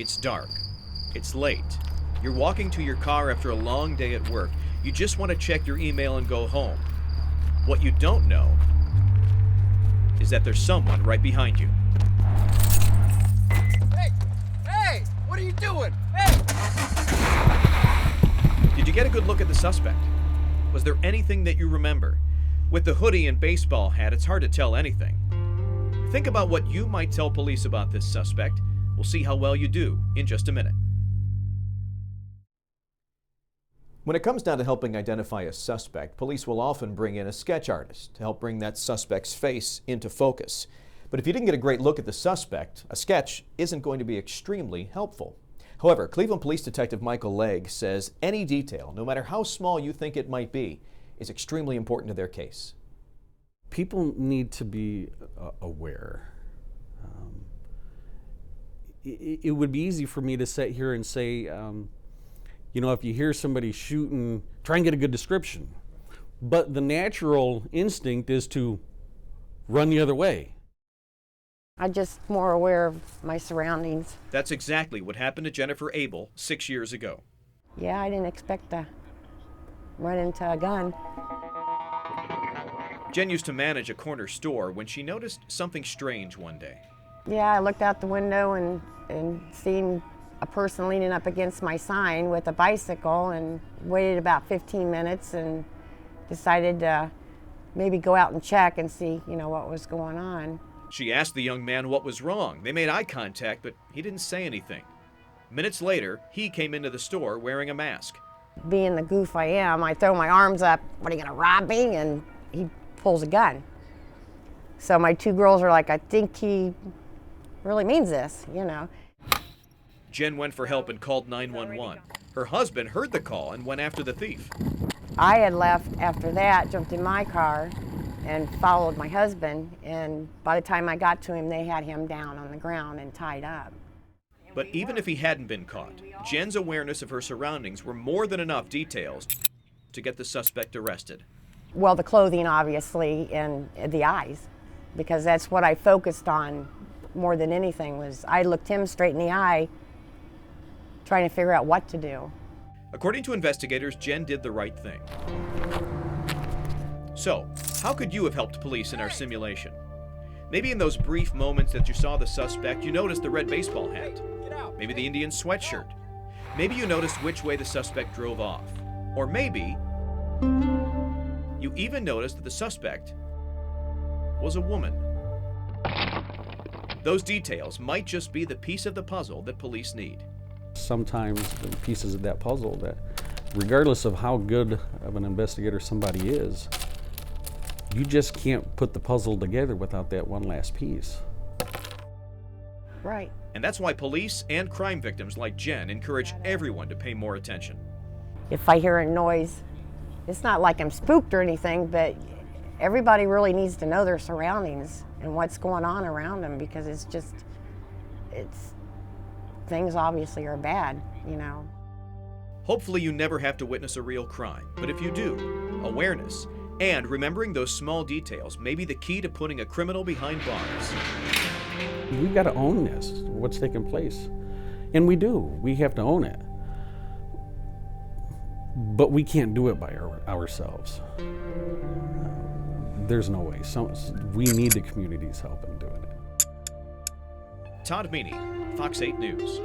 It's dark. It's late. You're walking to your car after a long day at work. You just want to check your email and go home. What you don't know is that there's someone right behind you. Hey! What are you doing? Hey! Did you get a good look at the suspect? Was there anything that you remember? With the hoodie and baseball hat, it's hard to tell anything. Think about what you might tell police about this suspect. We'll see how well you do in just a minute. When it comes down to helping identify a suspect, police will often bring in a sketch artist to help bring that suspect's face into focus. But if you didn't get a great look at the suspect, a sketch isn't going to be extremely helpful. However, Cleveland Police Detective Michael Legg says any detail, no matter how small you think it might be, is extremely important to their case. People need to be aware. It would be easy for me to sit here and say, if you hear somebody shooting, try and get a good description. But the natural instinct is to run the other way. I'm just more aware of my surroundings. That's exactly what happened to Jennifer Abel 6 years ago. Yeah, I didn't expect to run into a gun. Jen used to manage a corner store when she noticed something strange one day. Yeah, I looked out the window and seen a person leaning up against my sign with a bicycle, and waited about 15 minutes and decided to maybe go out and check and see, what was going on. She asked the young man what was wrong. They made eye contact, but he didn't say anything. Minutes later, he came into the store wearing a mask. Being the goof I am, I throw my arms up, "What, are you gonna rob me?" And he pulls a gun. So my two girls are like, "I think he really means this, Jen went for help and called 911. Her husband heard the call and went after the thief. I had left after that, jumped in my car, and followed my husband, and by the time I got to him, they had him down on the ground and tied up. But even if he hadn't been caught, Jen's awareness of her surroundings were more than enough details to get the suspect arrested. Well, the clothing, obviously, and the eyes, because that's what I focused on more than anything. Was I looked him straight in the eye, trying to figure out what to do. According to investigators, Jen did the right thing. So, how could you have helped police in our simulation? Maybe in those brief moments that you saw the suspect, you noticed the red baseball hat. Maybe the Indian sweatshirt. Maybe you noticed which way the suspect drove off. Or maybe you even noticed that the suspect was a woman. Those details might just be the piece of the puzzle that police need. Sometimes the pieces of that puzzle that, regardless of how good of an investigator somebody is, you just can't put the puzzle together without that one last piece. Right. And that's why police and crime victims like Jen encourage everyone to pay more attention. If I hear a noise, it's not like I'm spooked or anything, but everybody really needs to know their surroundings and what's going on around them, because things obviously are bad, Hopefully you never have to witness a real crime, but if you do, awareness and remembering those small details may be the key to putting a criminal behind bars. We've got to own this, what's taking place. And we do. We have to own it. But we can't do it by ourselves. There's no way. We need the community's help in doing it. Todd Meany, Fox 8 News.